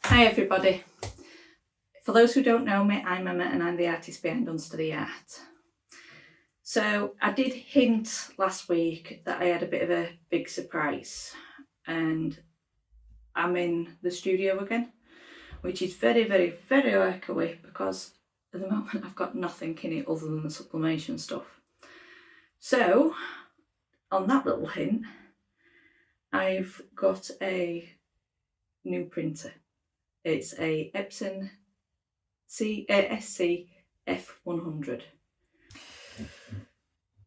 Hi everybody. For those who don't know me, I'm Emma and I'm the artist behind Unsteady Art. So I did hint last week that I had a bit of a big surprise, and I'm in the studio again, which is very workaway because at the moment I've got nothing in it other than the sublimation stuff. So on that little hint, I've got a new printer. It's a Epson SC F100.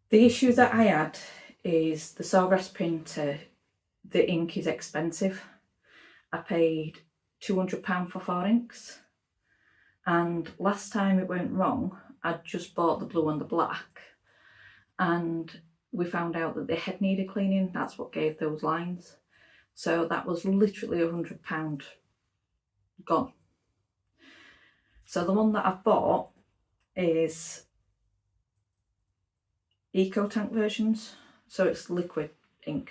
The issue that I had is the sawgrass printer, the ink is expensive. I paid £200 for 4 inks, and last time it went wrong, I'd just bought the blue and the black, and we found out that the head needed cleaning. That's what gave those lines. So that was literally £100 gone. So the one that I've bought is Eco Tank versions, so it's liquid ink.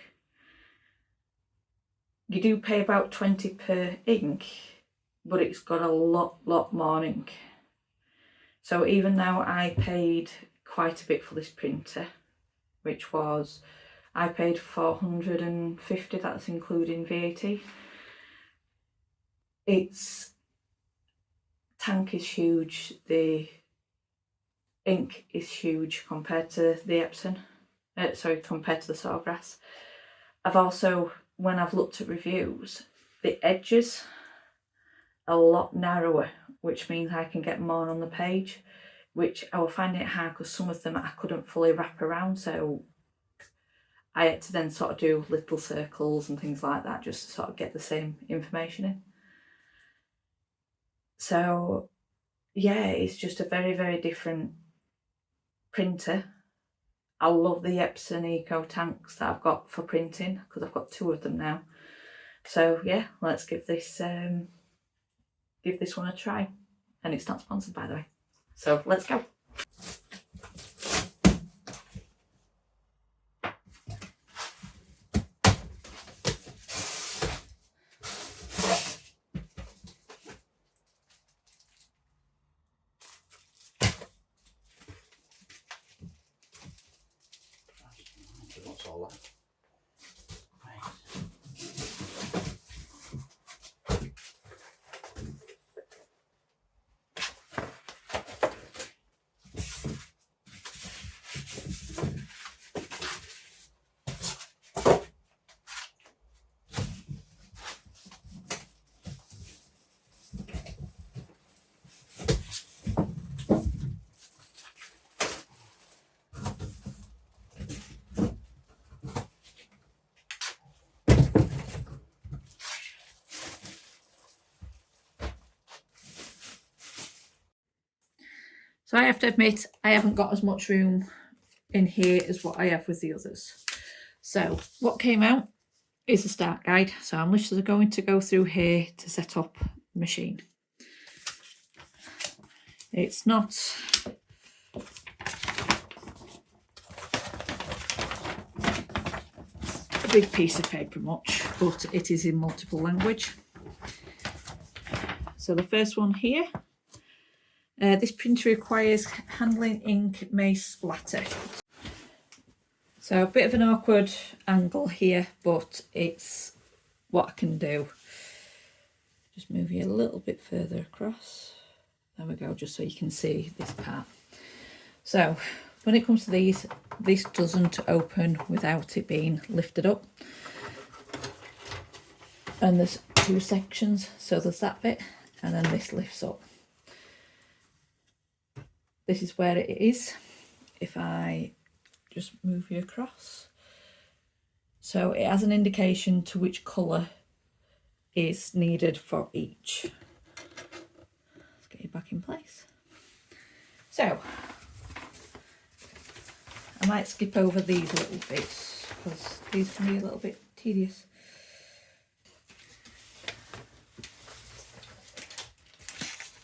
You do pay about 20 per ink, but it's got a lot more ink. So even now I paid quite a bit for this printer, which was, I paid £450, that's including VAT. Its tank is huge, the ink is huge compared to the Epson, compared to the sawgrass. I've also, when I've looked at reviews, the edges are a lot narrower, which means I can get more on the page, which I will find it hard because some of them I couldn't fully wrap around, so I had to then sort of do little circles and things like that just to sort of get the same information in. So yeah, it's just a very different printer. I love the Epson Eco tanks that I've got for printing because I've got 2 of them now. So yeah, let's give this one a try. And it's not sponsored, by the way. So let's go. What's all that? So I have to admit, I haven't got as much room in here as what I have with the others. So what came out is a start guide. So I'm literally going to go through here to set up the machine. It's not a big piece of paper much, but it is in multiple language. So the first one here, this printer requires handling ink may splatter. So a bit of an awkward angle here, but it's what I can do. Just move you a little bit further across. There we go, just so you can see this part. So when it comes to these, this doesn't open without it being lifted up. And there's 2 sections, so there's that bit, and then this lifts up. This is where it is. If I just move you across. So it has an indication to which colour is needed for each. Let's get you back in place. So I might skip over these little bits because these can be a little bit tedious.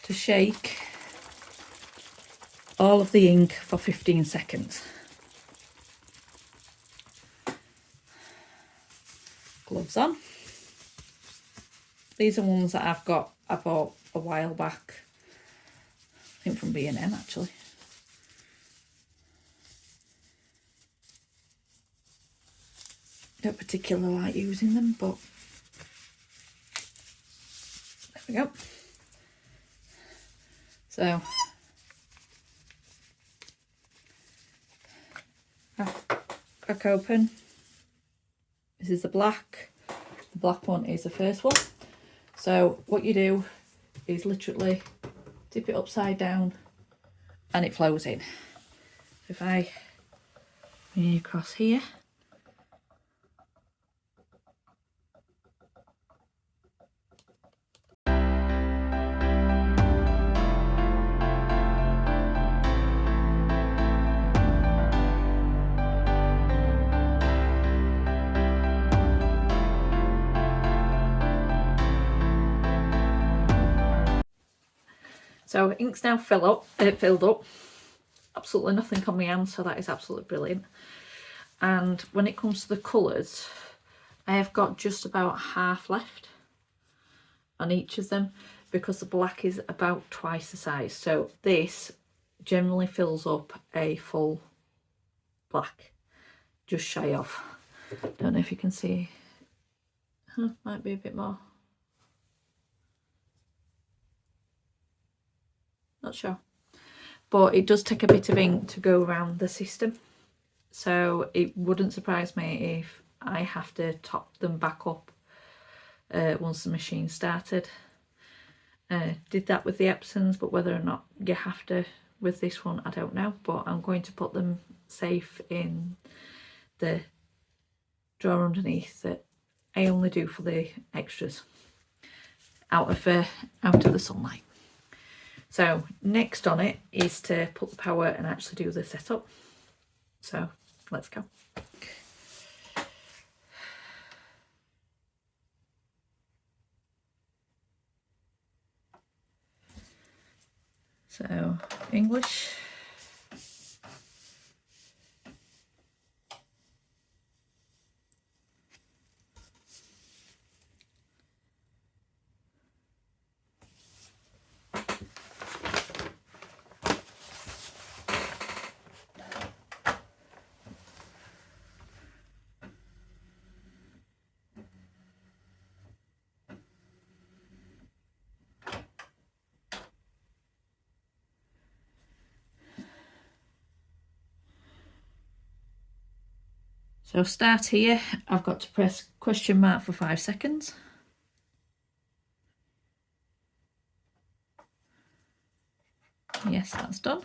To shake all of the ink for 15 seconds. Gloves on. These are ones that I bought a while back. I think from B&M actually. Don't particularly like using them, but there we go. So crack open. This is the black. The black one is the first one. So what you do is literally dip it upside down and it flows in. If I bring it across here, so ink's now filled up. Absolutely nothing on my hand, so that is absolutely brilliant. And when it comes to the colours, I have got just about half left on each of them because the black is about twice the size. So this generally fills up a full black, just shy of. Don't know if you can see. Might be a bit more. Not sure. But it does take a bit of ink to go around the system. So it wouldn't surprise me if I have to top them back up once the machine started. Did that with the Epsons, but whether or not you have to with this one, I don't know. But I'm going to put them safe in the drawer underneath that I only do for the extras out of the sunlight. So next on it is to put the power and actually do the setup. So let's go. So English. So start here, I've got to press question mark for 5 seconds. Yes, that's done.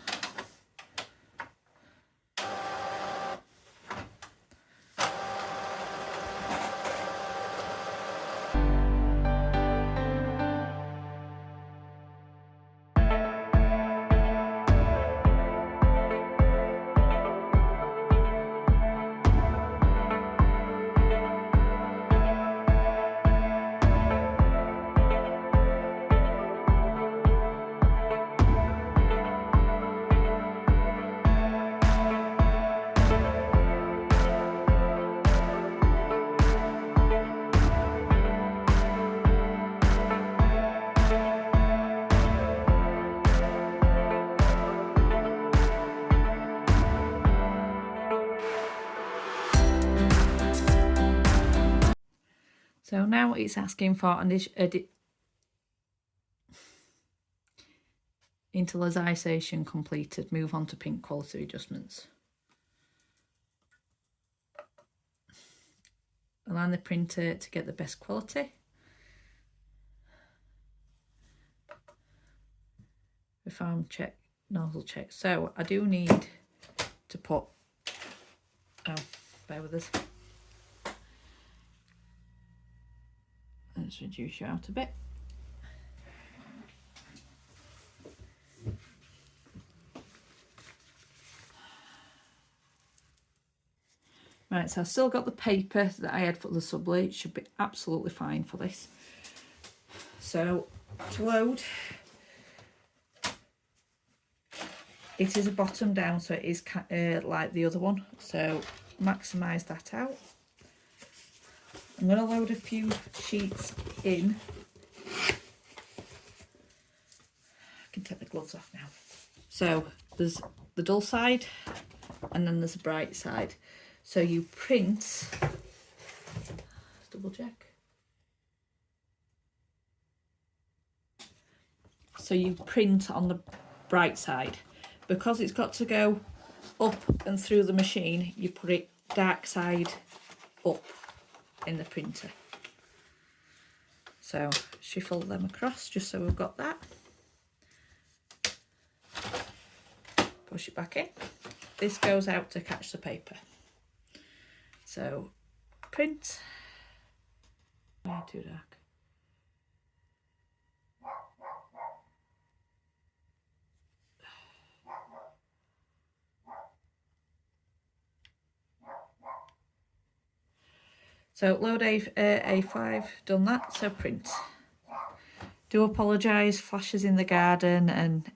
So now it's asking for interlization completed. Move on to pink quality adjustments. Align the printer to get the best quality. Reform check, nozzle check. So I do need to put, bear with us. Let's reduce you out a bit. Right, so I've still got the paper that I had for the Subli. It should be absolutely fine for this. So to load, it is a bottom down, so it is like the other one. So maximise that out. I'm going to load a few sheets in can take the gloves off now. So there's the dull side and then there's a bright side. So you print, let's double check. So you print on the bright side. Because it's got to go up and through the machine, you put it dark side up in the printer. So shuffle them across just so we've got that. Push it back in. This goes out to catch the paper. So print. Yeah, too dark. So load A5, done that, so print. Do apologise, flashes in the garden and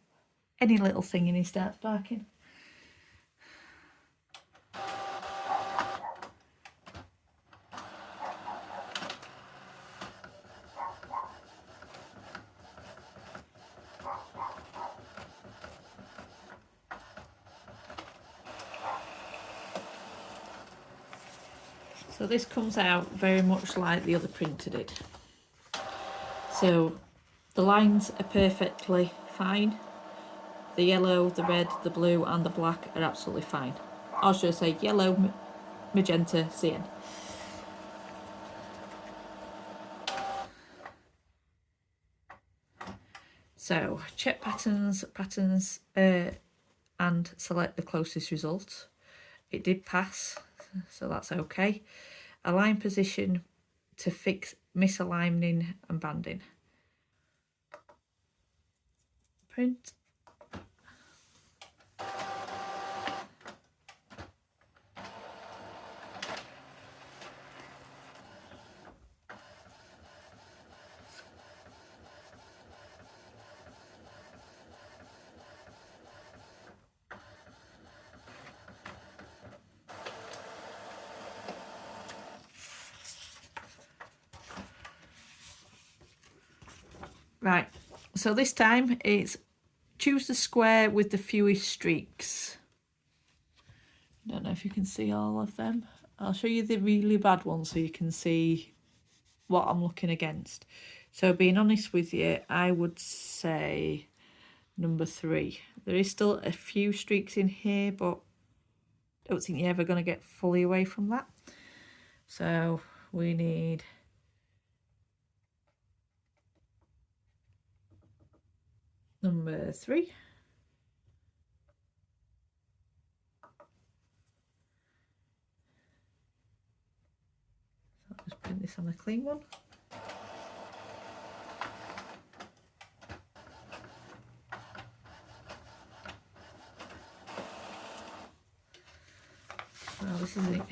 any little thing and he starts barking. So this comes out very much like the other printer did. So the lines are perfectly fine. The yellow, the red, the blue and the black are absolutely fine. Or should I say yellow, magenta, cyan. So check patterns and select the closest result. It did pass, so that's okay. Align position to fix misaligning and banding. Print. Right, so this time it's choose the square with the fewest streaks. Don't know if you can see all of them. I'll show you the really bad ones so you can see what I'm looking against. So being honest with you, I would say number 3. There is still a few streaks in here, but I don't think you're ever going to get fully away from that. So we need number 3. So I'll just print this on a clean one. Well, this is it.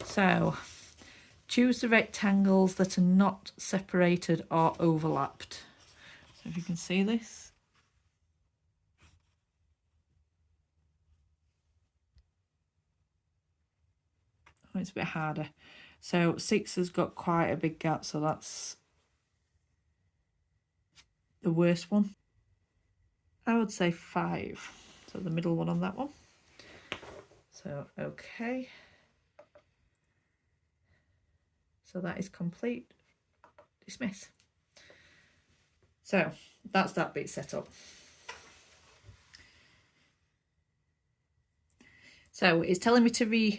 So choose the rectangles that are not separated or overlapped. So if you can see this. Oh, it's a bit harder. So 6 has got quite a big gap, so that's the worst one. I would say 5. So the middle one on that one. So, okay. So that is complete. Dismiss. So that's that bit set up. So it's telling me to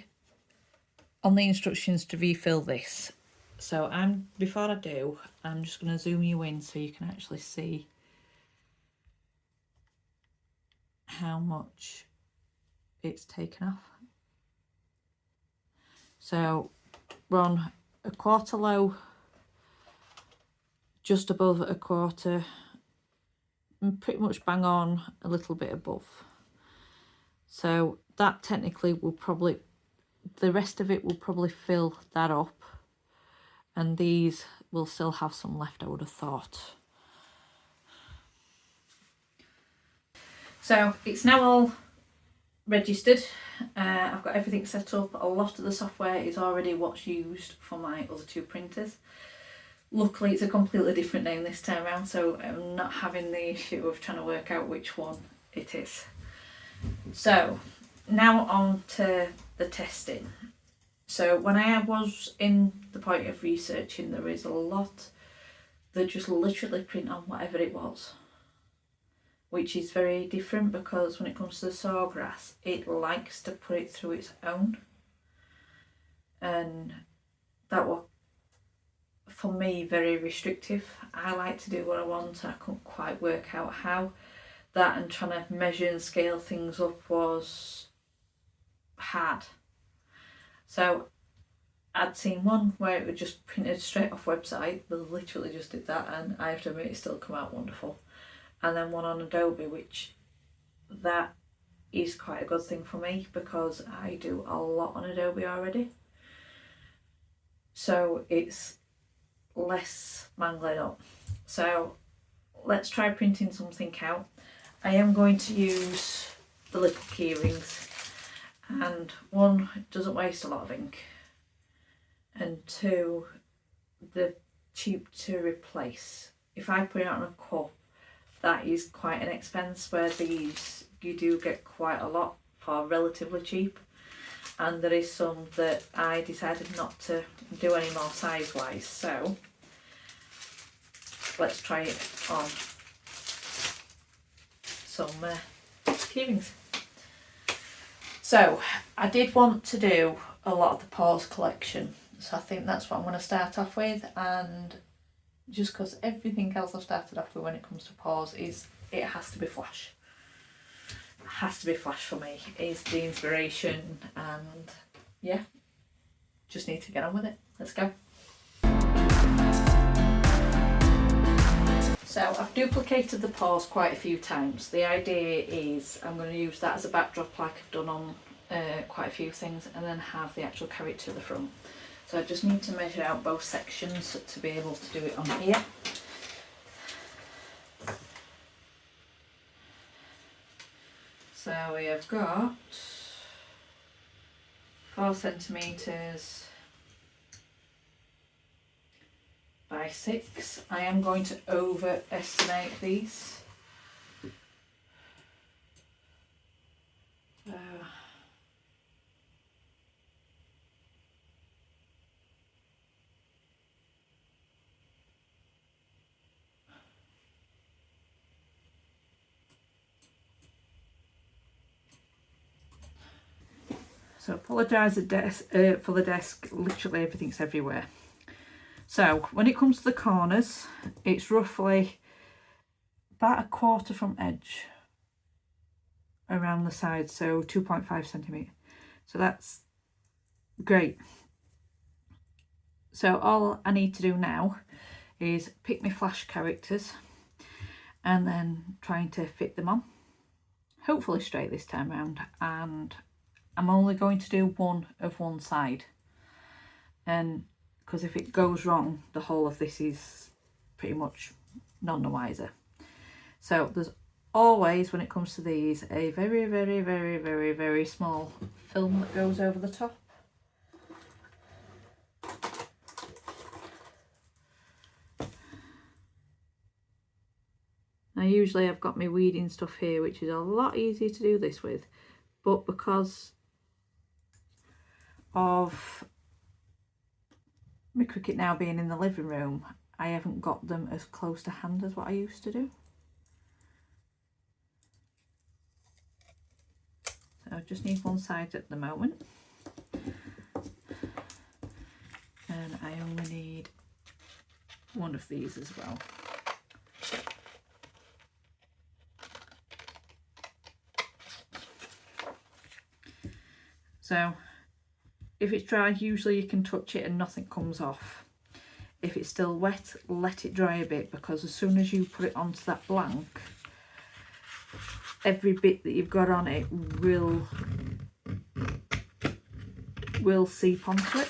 on the instructions to refill this. So before I do, I'm just going to zoom you in so you can actually see how much it's taken off. So we're on a quarter low, just above a quarter, and pretty much bang on a little bit above. So that technically will probably, the rest of it will probably fill that up, and these will still have some left, I would have thought. So it's now all registered. I've got everything set up. A lot of the software is already what's used for my other 2 printers. Luckily it's a completely different name this time around, so I'm not having the issue of trying to work out which one it is. So now on to the testing. So when I was in the point of researching, there is a lot that just literally print on whatever it was, which is very different because when it comes to the sawgrass, it likes to put it through its own, and that was for me very restrictive. I like to do what I want, and I couldn't quite work out how. That and trying to measure and scale things up was hard. So I'd seen one where it was just printed straight off website. They literally just did that, and I have to admit it still come out wonderful. And then one on Adobe, which that is quite a good thing for me because I do a lot on Adobe already. So it's less mangling up. So let's try printing something out. I am going to use the little key rings, and one, it doesn't waste a lot of ink, and two, they're cheap to replace. If I put it on a cup, that is quite an expense, where these you do get quite a lot for relatively cheap. And there is some that I decided not to do any more size wise, so let's try it on some key rings. So I did want to do a lot of the paws collection, so I think that's what I'm going to start off with. And just because everything else I've started off with when it comes to paws is it has to be flash. It has to be flash for me, is the inspiration, and yeah, just need to get on with it. Let's go. So I've duplicated the paws quite a few times. The idea is I'm going to use that as a backdrop like I've done on quite a few things, and then have the actual carrot to the front. So I just need to measure out both sections to be able to do it on here. So we have got 4 centimetres by 6. I am going to overestimate these. So apologise for the desk, literally everything's everywhere. So when it comes to the corners, it's roughly about a quarter from edge around the side, so 2.5 centimetre. So that's great. So all I need to do now is pick my flash characters and then trying to fit them on, hopefully straight this time around. And I'm only going to do one of one side, and because if it goes wrong, the whole of this is pretty much none the wiser. So there's always, when it comes to these, a very, very, very, very, very small film that goes over the top. Now usually I've got my weeding stuff here, which is a lot easier to do this with, but because of my Cricut now being in the living room, I haven't got them as close to hand as what I used to do. So I just need one side at the moment, and I only need one of these as well. So if it's dry, usually you can touch it and nothing comes off. If it's still wet, let it dry a bit, because as soon as you put it onto that blank, every bit that you've got on it will seep onto it.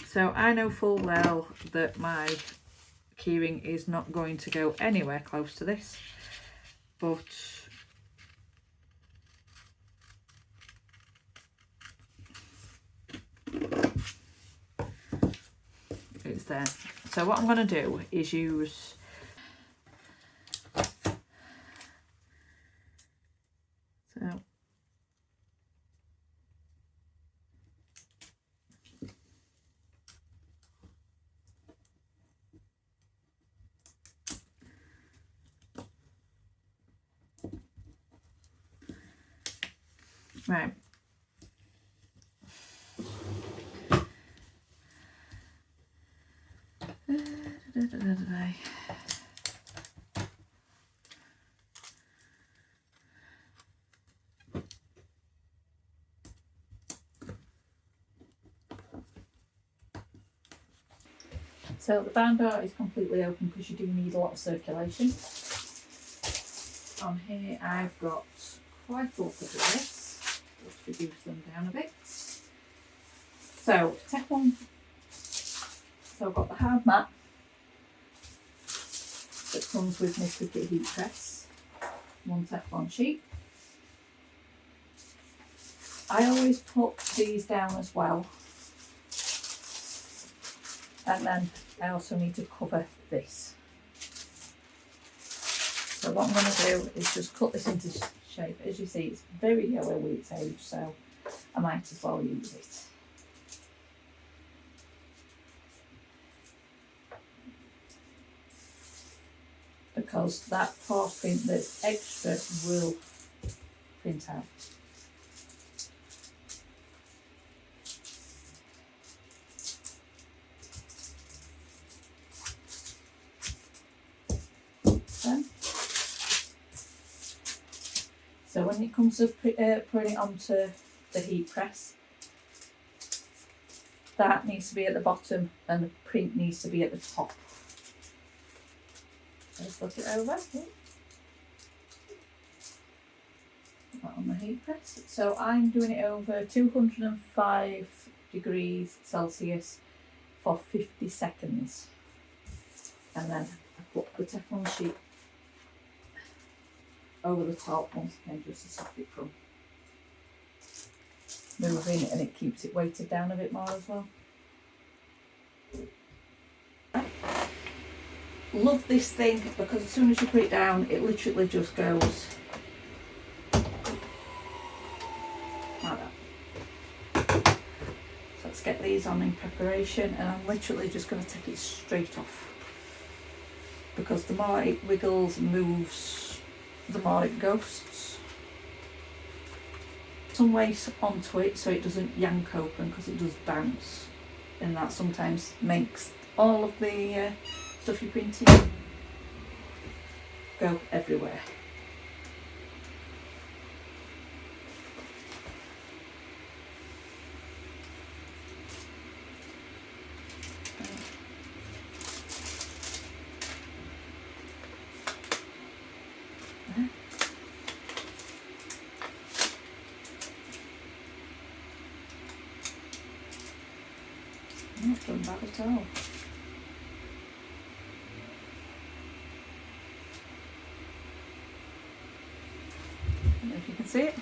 So I know full well that my keyring is not going to go anywhere close to this, but It's there. So what I'm going to do is use right. So the band art is completely open because you do need a lot of circulation. On here I've got quite a lot of this. Let's reduce them down a bit. So Teflon. So I've got the hard mat that comes with my Cricut heat press, one Teflon sheet. I always put these down as well, and then I also need to cover this. So what I'm going to do is just cut this into shape. As you see, it's very yellow with its age, so I might as well use it. Because that part print that's extra will print out. So when it comes to putting it onto the heat press, that needs to be at the bottom and the print needs to be at the top. Let's flip it over. Put that on the heat press. So I'm doing it over 205 degrees Celsius for 50 seconds. And then I put the Teflon sheet over the top once again just to stop it from moving, and it keeps it weighted down a bit more as well. Love this thing because as soon as you put it down, it literally just goes like that. So let's get these on in preparation, and I'm literally just going to take it straight off because the more it wiggles and moves, the more it ghosts. Some weight onto it so it doesn't yank open because it does bounce, and that sometimes makes all of the stuff you're printing go everywhere. Not done that at all. I don't know if you can see it.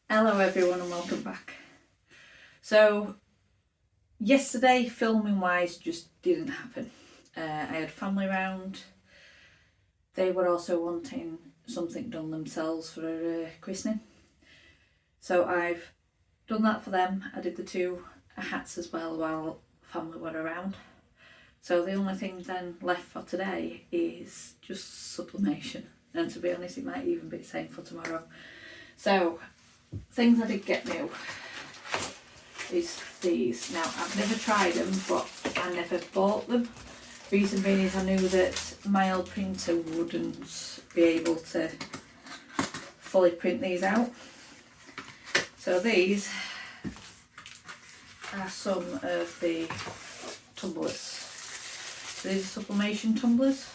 Hello everyone and welcome back. So yesterday, filming wise, just didn't happen. I had family round. They were also wanting something done themselves for a christening. So I've done that for them. I did the two hats as well while family were around. So the only thing then left for today is just sublimation. And to be honest, it might even be the same for tomorrow. So things I did get new is these. Now I've never tried them, but I never bought them. Reason being is I knew that my old printer wouldn't be able to fully print these out. So these are some of the tumblers. So these are sublimation tumblers.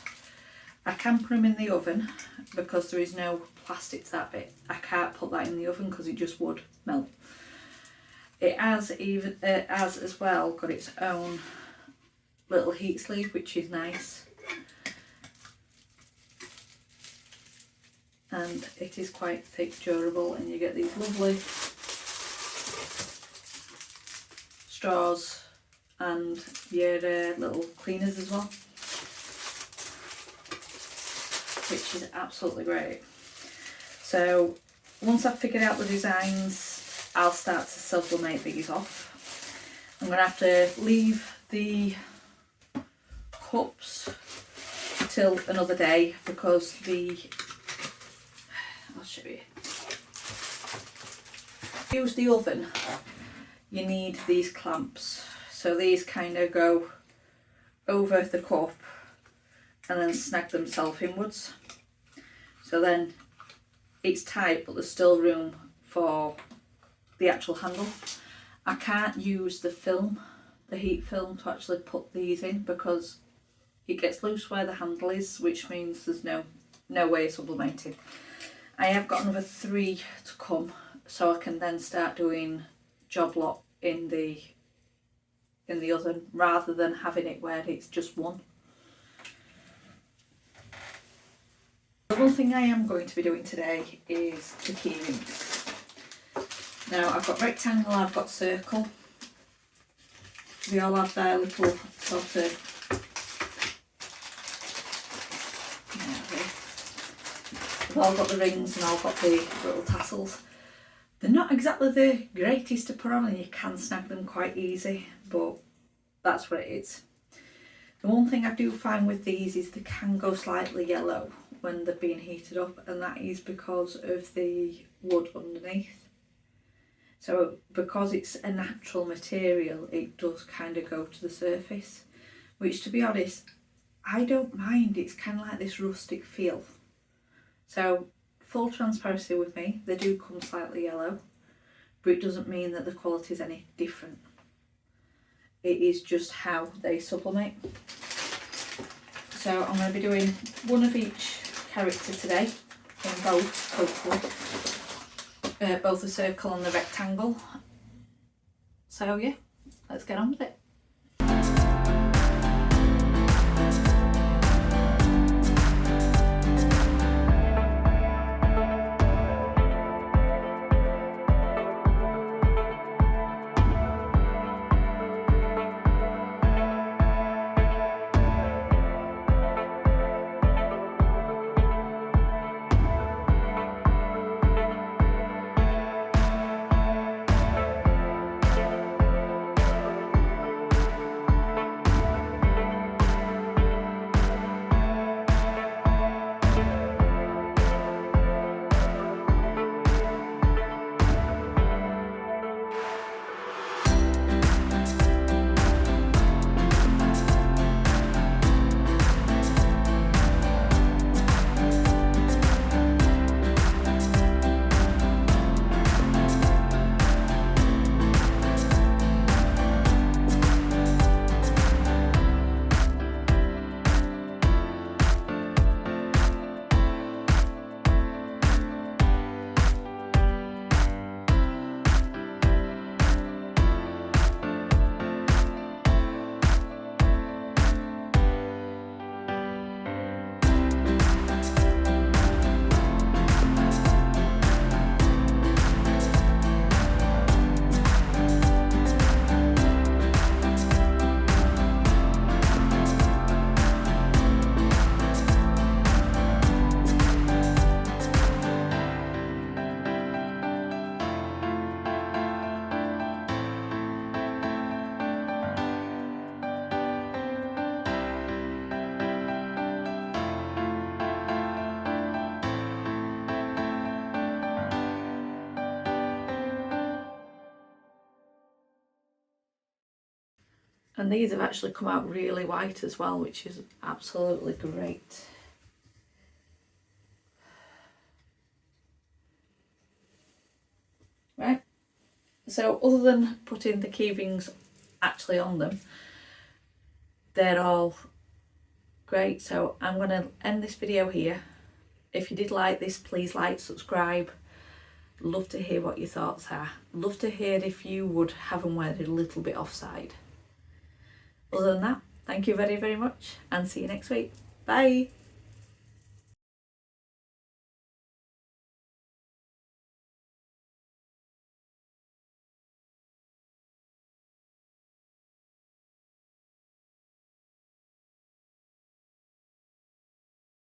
I can put them in the oven because there is no plastic to that bit. I can't put that in the oven because it just would melt. It has as well got its own little heat sleeve, which is nice. and it is quite thick, durable, and you get these lovely straws and your little cleaners as well, which is absolutely great. So once I've figured out the designs, I'll start to sublimate these off. I'm going to have to leave the cups till another day because I'll show you. To use the oven, you need these clamps. So these kind of go over the cup and then snag themselves inwards. So then it's tight, but there's still room for the actual handle. I can't use the film, the heat film, to actually put these in because it gets loose where the handle is, which means there's no way of sublimating. I have got another 3 to come, so I can then start doing job lot in the oven rather than having it where it's just one. The one thing I am going to be doing today is the key rings. Now I've got rectangle, I've got circle. They all have their little sort of they've all got the rings and all got the little tassels. They're not exactly the greatest to put on and you can snag them quite easy, but that's what it is. The one thing I do find with these is they can go slightly yellow when they're being heated up, and that is because of the wood underneath. So because it's a natural material, it does kind of go to the surface, which to be honest, I don't mind. It's kind of like this rustic feel. So full transparency with me, they do come slightly yellow, but it doesn't mean that the quality is any different. It is just how they sublimate. So I'm going to be doing one of each character today, in both, hopefully. Both the circle and the rectangle. So yeah, let's get on with it. And these have actually come out really white as well, which is absolutely great. Right, so other than putting the key rings actually on them, they're all great. So I'm going to end this video here. If you did like this, please like, subscribe. Love to hear what your thoughts are. Love to hear if you would have them wear it a little bit offside. Other than that, thank you very, very much and see you next week. Bye.